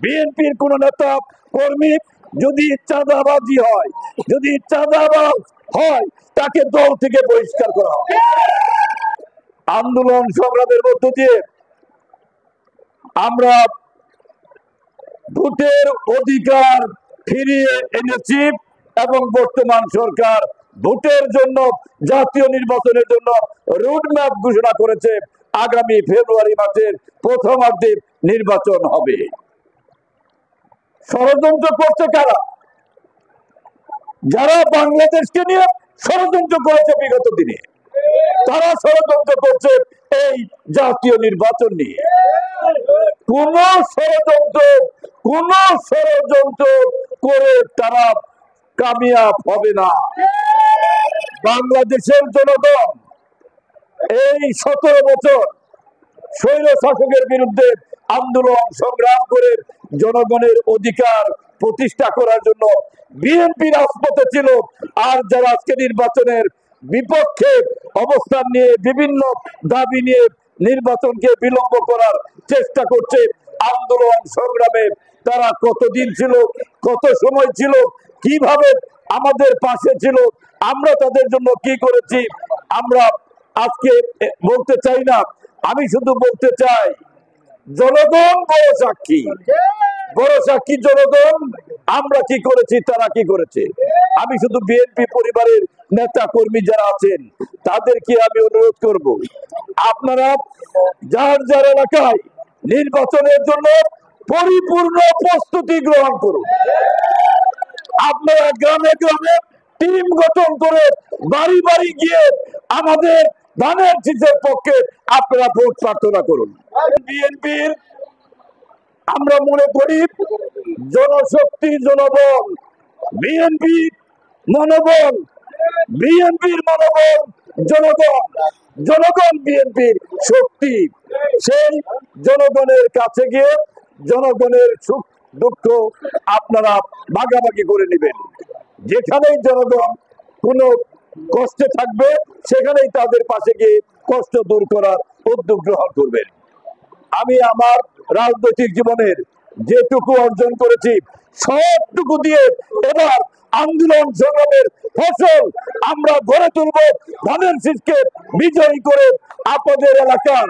বিএনপির কোন নেতা কর্মী যদি চাঁদাবাজি হয়, যদি চাঁদাবাজ হয়, তাকে দল থেকে বহিষ্কার করা হয়। আন্দোলন সংগ্রামের মধ্য দিয়ে আমরা ভোটের অধিকার ফিরিয়ে এনেছি এবং বর্তমান সরকার ভোটের জন্য, জাতীয় নির্বাচনের জন্য রোডম্যাপ ঘোষণা করেছে। আগামী ফেব্রুয়ারি মাসের প্রথমার্ধে নির্বাচন হবে। ষড়যন্ত্র করছে কারা? যারা বাংলাদেশকে নিয়ে ষড়যন্ত্র করেছে বিগত দিনে, তারা ষড়যন্ত্র করছে এই জাতীয় নির্বাচন নিয়ে। কোন ষড়যন্ত্র করে তারা কামিয়াব হবে না। বাংলাদেশের জনগণ এই 17 বছর স্বৈর শাসকের বিরুদ্ধে আন্দোলন সংগ্রাম করে জনগণের অধিকার প্রতিষ্ঠা করার জন্য বিএনপি রাজপথে ছিল। আর যারা আজকে নির্বাচনের বিপক্ষে অবস্থান নিয়ে বিভিন্ন দাবি নিয়ে নির্বাচনকে বিলম্ব করার চেষ্টা করছে, আন্দোলন সংগ্রামে তারা কতদিন ছিল, কত সময় ছিল, কিভাবে আমাদের পাশে ছিল, আমরা তাদের জন্য কি করেছি, আমরা আজকে বলতে চাই না। আমি শুধু বলতে চাই, জনগণ বড় সাক্ষী, বড় সাক্ষী জনগণ। আমরা কি করেছি, তারা কি করেছে। আমি শুধু বিএনপি পরিবারের নেতা কর্মী যারা আছেন তাদেরকে আমি অনুরোধ করব, আপনারা যার যার এলাকায় নির্বাচনের জন্য পরিপূর্ণ প্রস্তুতি গ্রহণ করুন। আপনারা গ্রামে গ্রামে টিম গঠন করে বাড়ি বাড়ি গিয়ে আমাদের ধানের শীষের পক্ষে আপনারা ভোট প্রার্থনা করুন। বিএনপির আমরা মনে করি জনশক্তি, জনবল, বিএনপির মনোবল, বিএনপির মনোবল জনগণ, জনগণ বিএনপির শক্তি। সেই জনগণের কাছে গিয়ে জনগণের সুখ দুঃখ আপনারা ভাগাভাগি করে নেবেন। যেখানেই জনগণ কোনো কষ্টে থাকবে সেখানেই তাদের পাশে গিয়ে কষ্ট দূর করার উদ্যোগ গ্রহণ করবেন। আমি আমার রাজনৈতিক জীবনের যেটুকু অর্জন করেছি সবটুকু দিয়ে এবার আন্দোলন সংগ্রামের ফসল আমরা গড়ে তুলব। ধানের শীষকে বিজয়ী করে আপনাদের এলাকার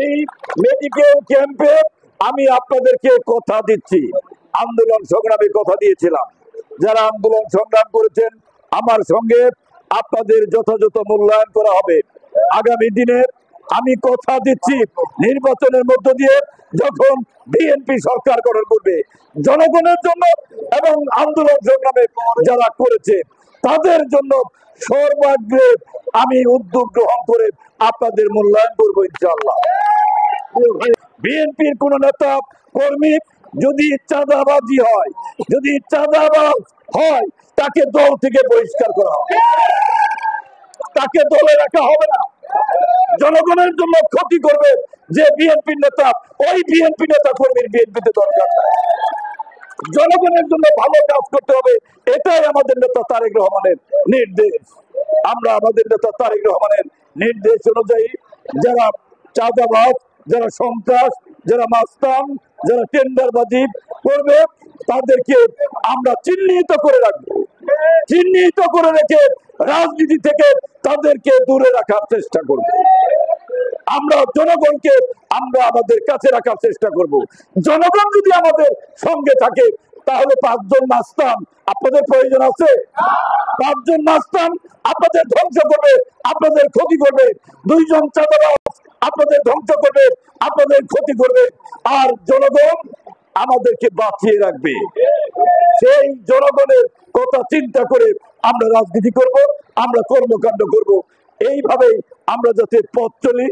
এই মেডিকেল ক্যাম্পে আমি আপনাদেরকে কথা দিচ্ছি, আন্দোলন সংগ্রামে কথা দিয়েছিলাম। যারা আন্দোলন সংগ্রাম করেছেন আমার সঙ্গে, আপনাদের যথাযথ মূল্যায়ন করা হবে। আগামী দিনে আমি কথা দিচ্ছি, নির্বাচনের মধ্য দিয়ে যখন বিএনপি সরকার গঠন করবে, জনগণের জন্য এবং আন্দোলন সংগ্রামে যারা করেছে তাদের জন্য সর্বাগ্রে আমি উদ্যোগ গ্রহণ করে আপনাদের মূল্যায়ন করবো ইনশাআল্লাহ। বিএনপির কোন নেতা কর্মী যদি চাঁদাবাজি হয়, যদি চাঁদাবাজ হয়, তাকে দল থেকে বহিষ্কার করা হবে, তাকে দলে রাখা হবে না। জনগণের জন্য ক্ষতি করবে যে বিএনপি নেতা, ওই বিএনপি নেতা কর্মীর বিএনপিতে দরকার। জনগণের জন্য ভালো কাজ করতে হবে, এটাই আমাদের নেতা তারেক রহমানের নির্দেশ। আমরা আমাদের নেতা তারেক রহমানের নির্দেশ অনুযায়ী যারা চাঁদাবাজ, যারা সন্ত্রাস, যারা মাস্তান, যারা টেন্ডারবাজি করবে তাদেরকে আমরা চিহ্নিত করে রাখবো। চিহ্নিত করে রেখে রাজনীতি থেকে তাদেরকে দূরে রাখার চেষ্টা করব। আমরা জনগণকে আমরা আমাদের কাছে রাখার চেষ্টা করব। জনগণ যদি আমাদের সঙ্গে থাকে তাহলে 5 জন মাস্তান আপনাদের প্রয়োজন আছে? 5 জন মাস্তান আপনাদের ধ্বংস করবে, আপনাদের ক্ষতি করবে। 2 জন চাঁদাবাজ আপনাদের ধ্বংস করবে, আপনাদের ক্ষতি করবে। আর জনগণ আমাদেরকে বাঁচিয়ে রাখবে। সেই জনগণের কথা চিন্তা করে আমরা রাজনীতি করব, আমরা কর্মকাণ্ড করব। এইভাবেই আমরা যাতে পথ চলি।